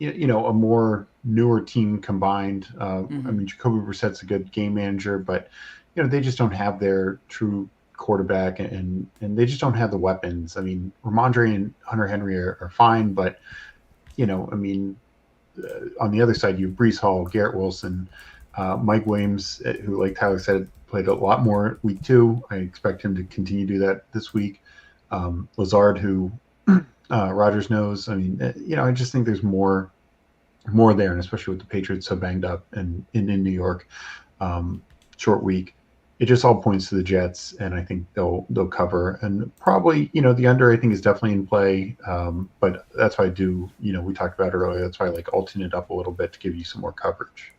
more newer team combined. I mean, Jacoby Brissett's a good game manager, but they just don't have their true quarterback, and they just don't have the weapons. I mean, Ramondre and Hunter Henry are fine, but I mean, on the other side, you have Brees Hall, Garrett Wilson, Mike Williams, who, like Tyler said, played a lot more week 2. I expect him to continue to do that this week. Lazard, who Rodgers knows. I mean, I just think there's more there, and especially with the Patriots so banged up and in New York, short week. It just all points to the Jets, and I think they'll cover. And probably, the under, I think, is definitely in play. But that's why I do, we talked about it earlier. That's why I like alternate up a little bit to give you some more coverage.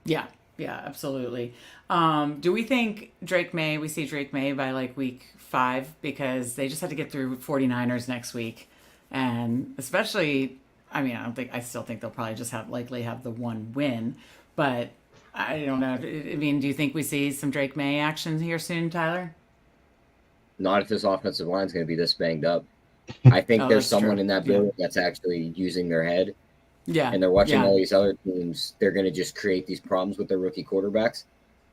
Yeah, absolutely. Do we think we see Drake May by like week 5? Because they just had to get through 49ers next week. And especially, I mean, I still think they'll probably just likely have the one win. But I don't know. I mean, do you think we see some Drake May action here soon, Tyler? Not if this offensive line is going to be this banged up. I think there's someone in that building that's actually using their head. Yeah. And they're watching all these other teams. They're going to just create these problems with their rookie quarterbacks.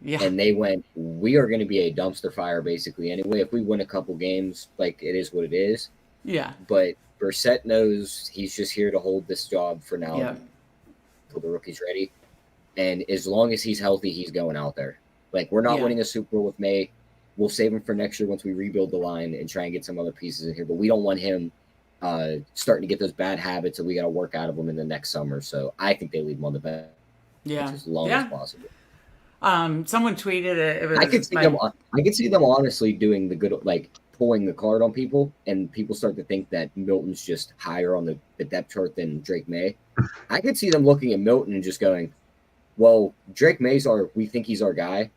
Yeah. And they went, we are going to be a dumpster fire basically anyway. If we win a couple games, like, it is what it is. Yeah. But Brissett knows he's just here to hold this job for now until the rookie's ready. And as long as he's healthy, he's going out there. Like, we're not winning a Super Bowl with May. We'll save him for next year once we rebuild the line and try and get some other pieces in here. But we don't want him starting to get those bad habits that we got to work out of him in the next summer. So I think they leave him on the bench as long as possible. Someone tweeted it. I could see them honestly doing the good, like pulling the card on people, and people start to think that Milton's just higher on the depth chart than Drake May. I could see them looking at Milton and just going, well, Drake May's we think he's our guy.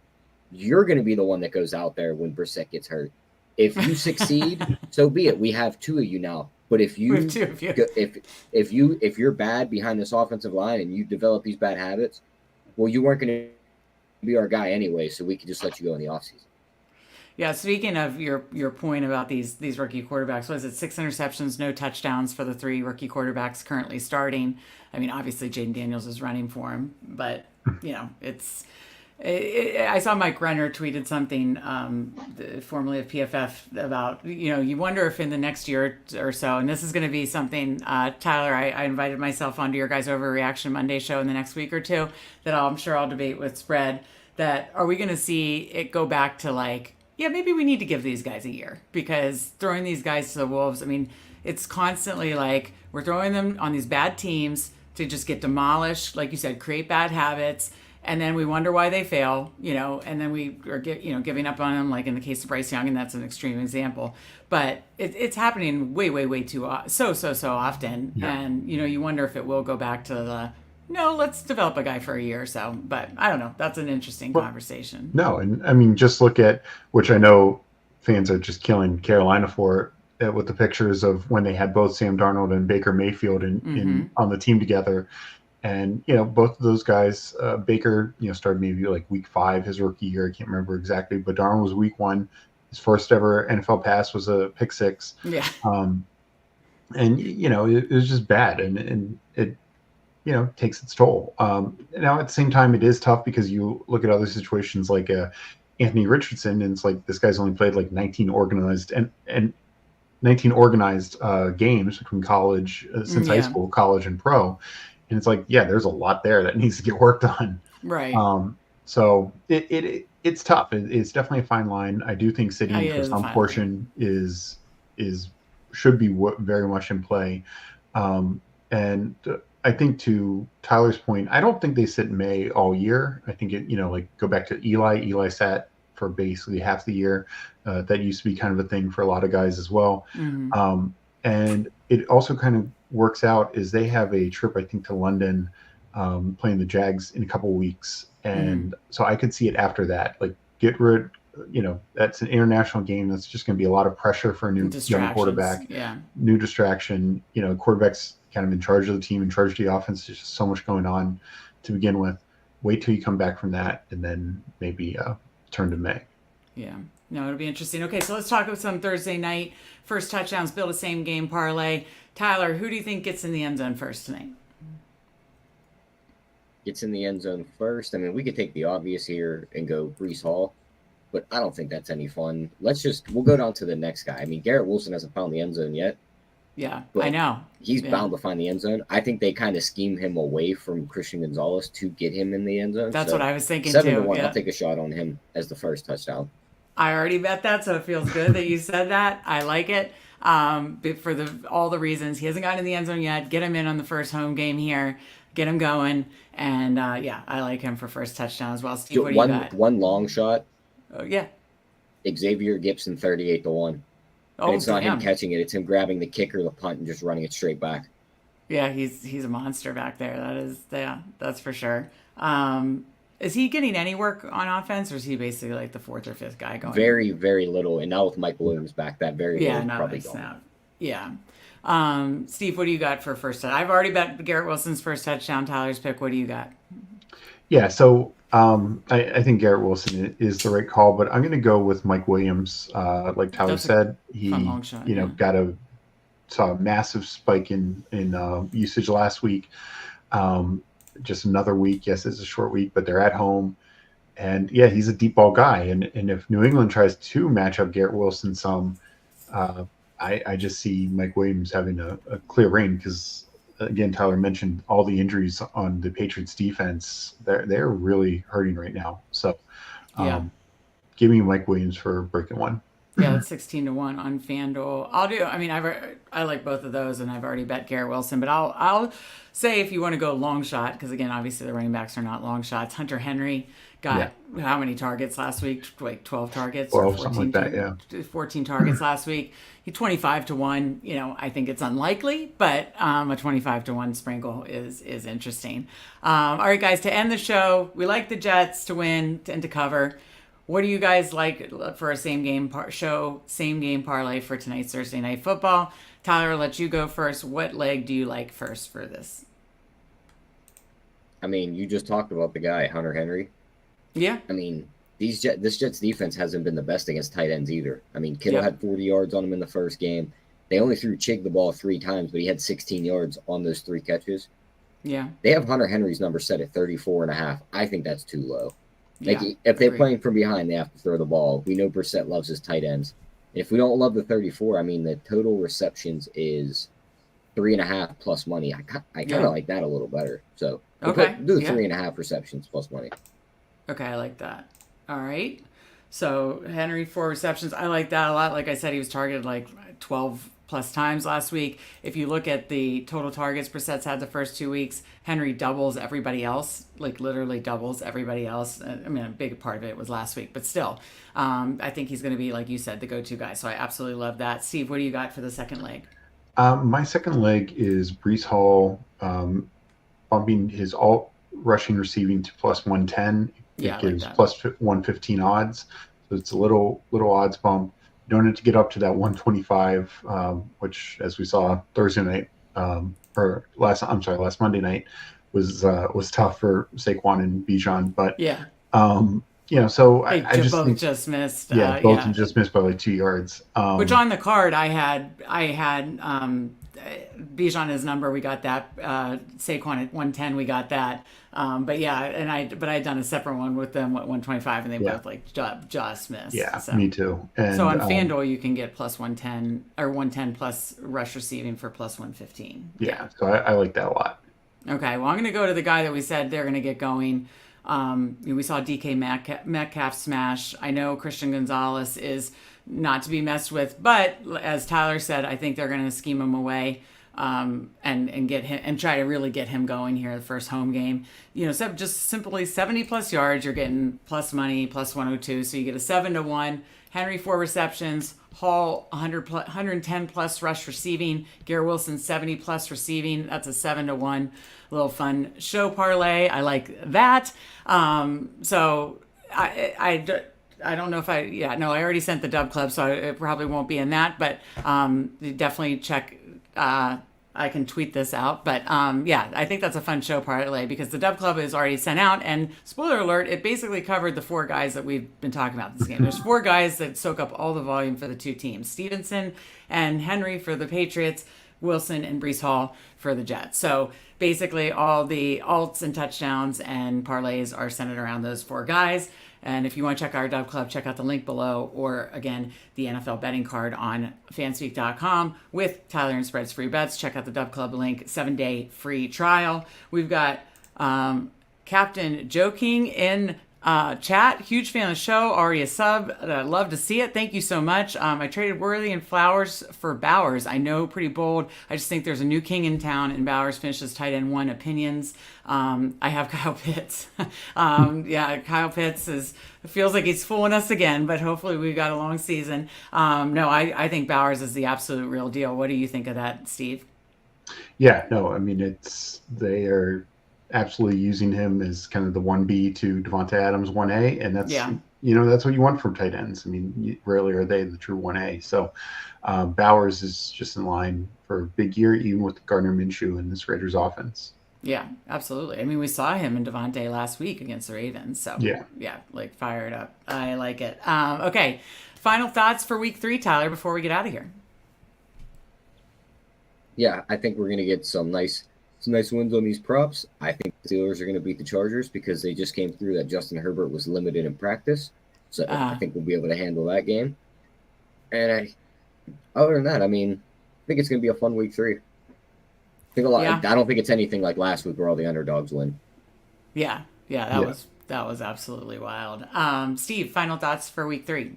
You're going to be the one that goes out there when Brissett gets hurt. If you succeed, so be it. We have 2 of you now. But if you're bad behind this offensive line and you develop these bad habits, well, you weren't going to be our guy anyway, so we could just let you go in the offseason. Yeah, speaking of your point about these rookie quarterbacks, was it 6 interceptions, no touchdowns for the 3 rookie quarterbacks currently starting? I mean, obviously Jaden Daniels is running for him, but I saw Mike Renner tweeted something, formerly of PFF, about, you wonder if in the next year or so, and this is going to be something, Tyler, I invited myself onto your guys' Overreaction Monday show in the next week or two, that I'm sure I'll debate with Spread, that are we going to see it go back to like, maybe we need to give these guys a year, because throwing these guys to the Wolves, I mean, it's constantly like we're throwing them on these bad teams to just get demolished, like you said, create bad habits, and then we wonder why they fail, and then we are giving up on them, like in the case of Bryce Young, and that's an extreme example. But it's happening way too so often, and you wonder if it will go back to let's develop a guy for a year or so. But I don't know. That's an interesting conversation. No, and I mean, just look at, which I know fans are just killing Carolina for, with the pictures of when they had both Sam Darnold and Baker Mayfield in on the team together. And, both of those guys, Baker, started maybe like week 5, his rookie year. I can't remember exactly, but Darnold was week 1. His first ever NFL pass was a pick 6. Yeah. And, it was just bad. And it, takes its toll. Now, at the same time, it is tough because you look at other situations like Anthony Richardson, and it's like this guy's only played like 19 organized games between college, since high school, college, and pro. And it's like, there's a lot there that needs to get worked on. Right. So it's tough. It's definitely a fine line. I do think sitting for some portion should be very much in play. And I think, to Tyler's point, I don't think they sit in May all year. I think go back to Eli. Eli sat for basically half the year. That used to be kind of a thing for a lot of guys as well. Mm-hmm. And it also kind of works out is they have a trip, I think, to London, playing the Jags in a couple of weeks. And so I could see it after that, like get rid, that's an international game. That's just going to be a lot of pressure for a new young quarterback, new distraction, quarterback's kind of in charge of the team, in charge of the offense. There's just so much going on to begin with. Wait till you come back from that, and then maybe turn to May. Yeah. No, it'll be interesting. Okay, so let's talk about some Thursday night. First touchdowns, build a same game parlay. Tyler, who do you think gets in the end zone first tonight? Gets in the end zone first. I mean, we could take the obvious here and go Brees Hall. but I don't think that's any fun. We'll go down to the next guy. I mean, Garrett Wilson hasn't found the end zone yet. Yeah, But I know. he's bound to find the end zone. I think they kind of scheme him away from Christian Gonzalez to get him in the end zone. That's what I was thinking 7-1, too. I'll take a shot on him as the first touchdown. I already bet that, so it feels good that you said that. I like it. For all the reasons. He hasn't gotten in the end zone yet. Get him in on the first home game here. Get him going. And I like him for first touchdown as well. Steve, what do you got? One long shot. Oh, yeah. Xavier Gibson 38-1. Oh, and it's not damn. him catching it; it's him grabbing the kicker, the punt, and just running it straight back. Yeah, he's a monster back there. That's for sure. Is he getting any work on offense, or is he basically like the fourth or fifth guy going? Very, very little, and now with Mike Williams back, that very little not probably like gone. snap. Yeah. Steve, what do you got for first touchdown? I've already bet Garrett Wilson's first touchdown. Tyler's pick. What do you got? Yeah, so I think Garrett Wilson is the right call, but I'm going to go with Mike Williams. Like Tyler said, he shot, saw a massive spike in usage last week. Just another week. Yes, it's a short week, but they're at home. And yeah, he's a deep ball guy. And if New England tries to match up Garrett Wilson some, I just see Mike Williams having a clear reign because, again, Tyler mentioned all the injuries on the Patriots defense. They're really hurting right now. So give me Mike Williams for breaking one. Yeah, it's 16-1 on FanDuel. I like both of those, and I've already bet Garrett Wilson. But I'll say if you want to go long shot, because again, obviously the running backs are not long shots. Hunter Henry got how many targets last week? Like 12 targets, 12, something like that. Yeah, 14 targets last week. He 25-1. I think it's unlikely, but a 25-1 sprinkle is interesting. All right, guys, to end the show, we like the Jets to win and to cover. What do you guys like for a same game parlay for tonight's Thursday Night Football? Tyler, I'll let you go first. What leg do you like first for this? I mean, you just talked about the guy, Hunter Henry. Yeah. I mean, this Jets defense hasn't been the best against tight ends either. I mean, Kittle had 40 yards on him in the first game. They only threw Chig the ball 3 times, but he had 16 yards on those 3 catches. Yeah. They have Hunter Henry's number set at 34.5. I think that's too low. Like, if they're agreed. playing from behind, they have to throw the ball. We know Brissett loves his tight ends. And if we don't love the 34, I mean, the total receptions is 3.5 plus money. I kind of like that a little better. So do the 3.5 receptions plus money. Okay, I like that. All right. So Henry 4 receptions. I like that a lot. Like I said, he was targeted like 12 plus times last week. If you look at the total targets Brissett's had the first 2 weeks, Henry doubles everybody else, like literally doubles everybody else. I mean, a big part of it was last week, but still, I think he's going to be, like you said, the go-to guy. So I absolutely love that. Steve, what do you got for the second leg? My second leg is Breece Hall bumping his all rushing receiving to plus 110. It gives plus 115 odds. So it's a little odds bump. You don't have to get up to that 125, which, as we saw Thursday night, last Monday night, was tough for Saquon and Bijan. But so I just both think, just missed. Both just missed by like 2 yards. Which on the card I had Bijan his number. We got that. Saquon at 110. We got that. But I had done a separate one with them at 125, and they both like just missed. Yeah, so. Me too. And, so on FanDuel you can get plus 110 or 110 plus rush receiving for plus 115. Yeah, so I like that a lot. Okay, well I'm going to go to the guy that we said they're going to get going. We saw DK Metcalf smash. I know Christian Gonzalez is not to be messed with, but as Tyler said, I think they're going to scheme him away. And get him and try to really get him going here the first home game. So just simply 70 plus yards, you're getting plus money, plus 102. So you get a 7-1. Henry 4 receptions, Hall 110 plus rush receiving, Garrett Wilson 70 plus receiving. That's a 7-1. Little fun show parlay. I like that. So I don't know if I already sent the Dub Club, so it probably won't be in that, but definitely check. I can tweet this out, but I think that's a fun show parlay because the Dub Club is already sent out, and spoiler alert, it basically covered the 4 guys that we've been talking about this game. There's 4 guys that soak up all the volume for the 2 teams: Stevenson and Henry for the Patriots, Wilson, and Brees Hall for the Jets. So basically all the alts and touchdowns and parlays are centered around those 4 guys. And if you want to check our Dub Club, check out the link below, or again, the NFL betting card on fanspeak.com with Tyler and Spreads free bets. Check out the Dub Club link, 7-day free trial. We've got Captain Joking in chat. Huge fan of the show. Already a sub. Love to see it. Thank you so much. I traded Worthy and Flowers for Bowers. I know, pretty bold. I just think there's a new king in town, and Bowers finishes tight end 1 opinions. I have Kyle Pitts. Kyle Pitts feels like he's fooling us again, but hopefully we've got a long season. No, I think Bowers is the absolute real deal. What do you think of that, Steve? Yeah, no, I mean, they are absolutely using him as kind of the 1B to Devontae Adams 1A, and that's that's what you want from tight ends. I mean, rarely are they the true 1A. So Bowers is just in line for a big year, even with Gardner Minshew and this Raiders offense. Yeah, absolutely. I mean, we saw him and Devontae last week against the Ravens. So yeah, like fired up. I like it. Okay, final thoughts for week 3, Tyler, before we get out of here. Yeah, I think we're gonna get some nice wins on these props. I think the Steelers are going to beat the Chargers because they just came through that Justin Herbert was limited in practice. So I think we'll be able to handle that game. And other than that, I mean, I think it's going to be a fun week 3. I think a lot. Yeah. I don't think it's anything like last week where all the underdogs win. Yeah, that was absolutely wild. Steve, final thoughts for week 3?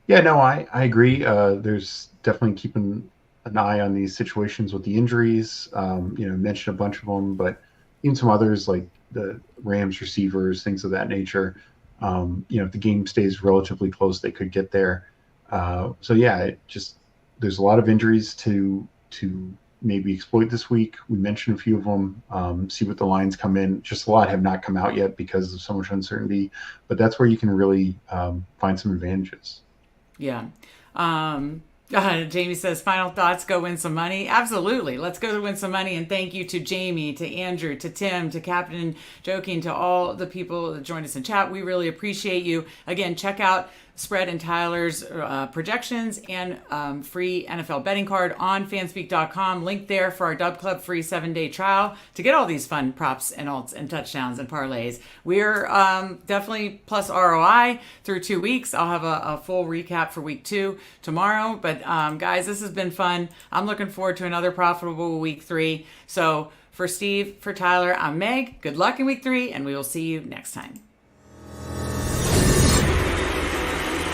Yeah, no, I agree. There's definitely keeping an eye on these situations with the injuries. Mentioned a bunch of them, but even some others like the Rams receivers, things of that nature. If the game stays relatively close, they could get there. There's a lot of injuries to maybe exploit this week. We mentioned a few of them. See what the lines come in. Just a lot have not come out yet because of so much uncertainty, but that's where you can really find some advantages. Yeah. Jamie says, final thoughts, go win some money. Absolutely. Let's go win some money. And thank you to Jamie, to Andrew, to Tim, to Captain Joking, to all the people that joined us in chat. We really appreciate you. Again, check out Spread and Tyler's projections and free NFL betting card on fanspeak.com. Link there for our Dub Club free 7-day trial to get all these fun props and alts and touchdowns and parlays. We're definitely plus ROI through 2 weeks. I'll have a full recap for week 2 tomorrow. But guys, this has been fun. I'm looking forward to another profitable week 3. So for Steve, for Tyler, I'm Meg. Good luck in week 3, and we will see you next time.